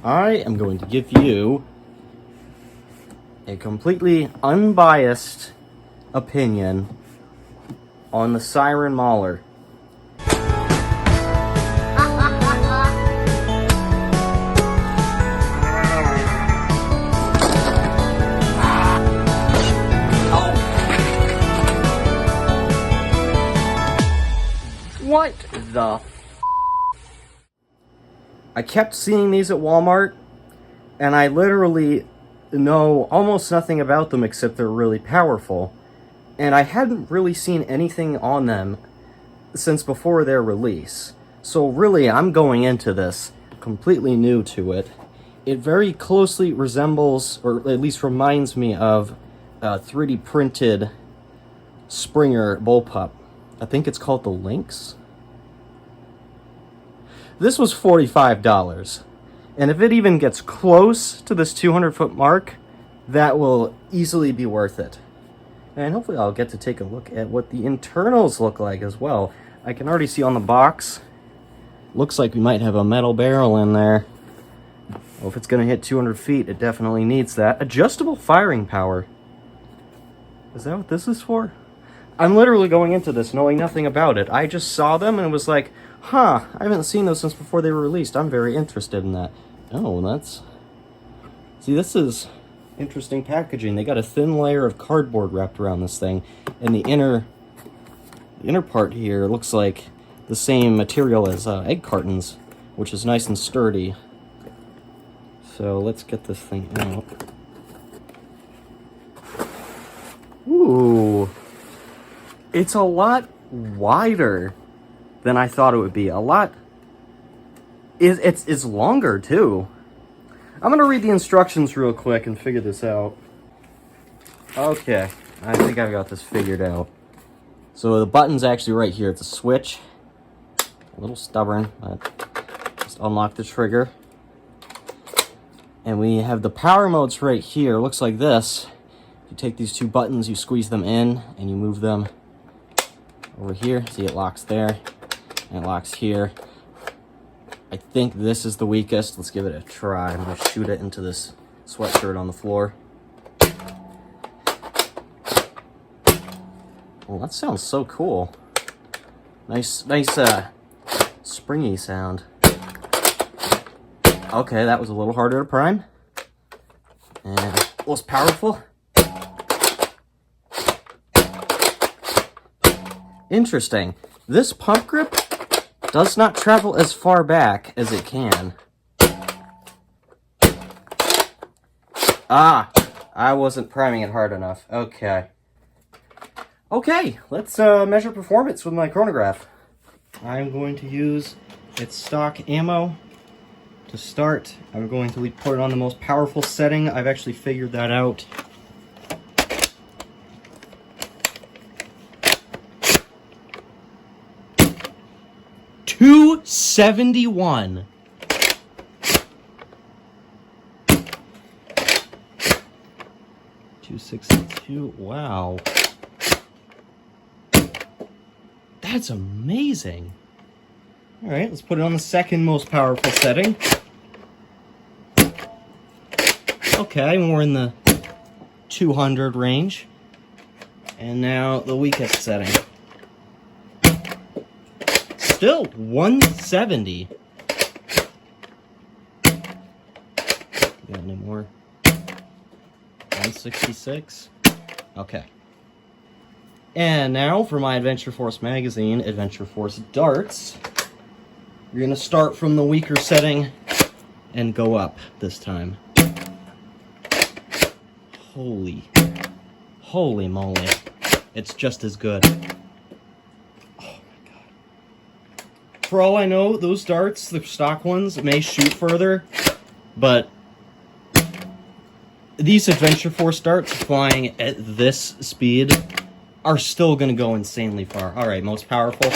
I am going to give you a completely unbiased opinion on the Siren Maulr. What the f? I kept seeing these at Walmart, and I literally know almost nothing about them except they're really powerful. And I hadn't really seen anything on them since before their release. So really, I'm going into this completely new to it. It very closely resembles, or at least reminds me of, a 3D printed Springer bullpup. I think it's called the Lynx. This was $45, and if it even gets close to this 200-foot mark, that will easily be worth it. And hopefully I'll get to take a look at what the internals look like as well. I can already see on the box, looks like we might have a metal barrel in there. Well, if it's going to hit 200 feet, it definitely needs that. Adjustable firing power. Is that what this is for? I'm literally going into this knowing nothing about it. I just saw them and it was like, huh, I haven't seen those since before they were released. I'm very interested in that. Oh, that's... See, this is interesting packaging. They got a thin layer of cardboard wrapped around this thing. And the inner part here looks like the same material as egg cartons, which is nice and sturdy. So let's get this thing out. Ooh. It's a lot wider than I thought it would be. A lot... It's longer, too. I'm going to read the instructions real quick and figure this out. Okay, I think I've got this figured out. So the button's actually right here. It's a switch. A little stubborn, but just unlock the trigger. And we have the power modes right here. It looks like this. You take these two buttons, you squeeze them in, and you move them over here. See, it locks there, and it locks here. I think this is the weakest. Let's give it a try. I'm gonna shoot it into this sweatshirt on the floor. Well, that sounds so cool. Nice, springy sound. Okay, that was a little harder to prime. And was powerful. Interesting. This pump grip does not travel as far back as it can. Ah, I wasn't priming it hard enough. Okay. Okay, let's measure performance with my chronograph. I'm going to use its stock ammo to start. I'm going to put it on the most powerful setting. I've actually figured that out. 271. $262. Wow. That's amazing. All right, let's put it on the second most powerful setting. Okay, we're in the 200 range. And now the weakest setting. Still 170. Got any more? 166. Okay. And now for my Adventure Force magazine, Adventure Force darts. You're gonna start from the weaker setting and go up this time. Holy moly. It's just as good. For all I know, those darts, the stock ones, may shoot further, but these Adventure Force darts flying at this speed are still going to go insanely far. Alright, most powerful.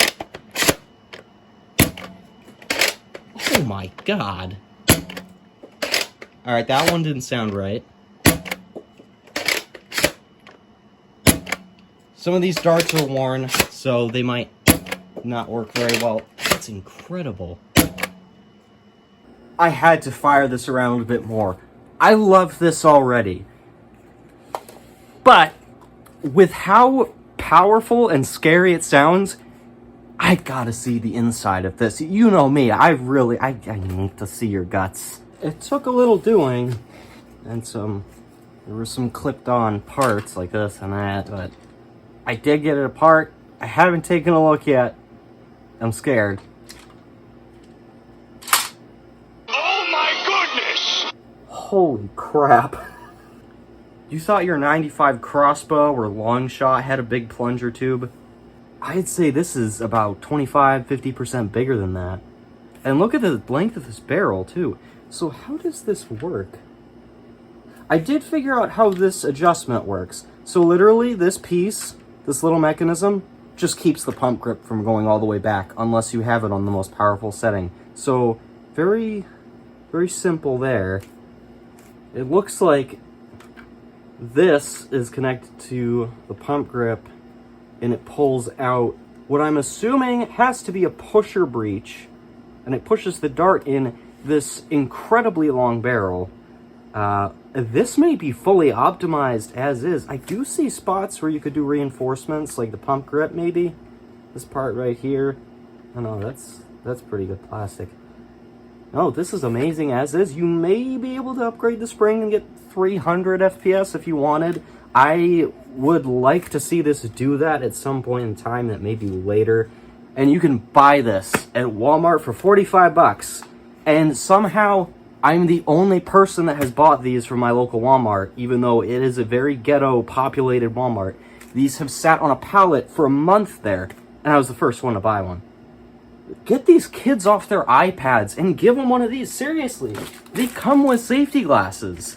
Oh my god. Alright, that one didn't sound right. Some of these darts are worn, so they might not work very well. That's incredible. I had to fire this around a bit more. I love this already. But with how powerful and scary it sounds, I gotta see the inside of this. You know me, I need to see your guts. It took a little doing, and there were some clipped on parts like this and that, but I did get it apart. I haven't taken a look yet. I'm scared. Oh my goodness! Holy crap. You thought your 95 crossbow or long shot had a big plunger tube? I'd say this is about 25-50% bigger than that. And look at the length of this barrel, too. So how does this work? I did figure out how this adjustment works. So literally, this piece, this little mechanism, just keeps the pump grip from going all the way back, unless you have it on the most powerful setting. So, very, very simple there. It looks like this is connected to the pump grip, and it pulls out what I'm assuming has to be a pusher breech, and it pushes the dart in this incredibly long barrel. This may be fully optimized as is. I do see spots where you could do reinforcements, like the pump grip maybe. This part right here. Oh no, that's pretty good plastic. No, this is amazing as is. You may be able to upgrade the spring and get 300 FPS if you wanted. I would like to see this do that at some point in time, that may be later. And you can buy this at Walmart for 45 bucks. And somehow, I'm the only person that has bought these from my local Walmart, even though it is a very ghetto-populated Walmart. These have sat on a pallet for a month there, and I was the first one to buy one. Get these kids off their iPads and give them one of these. Seriously, they come with safety glasses.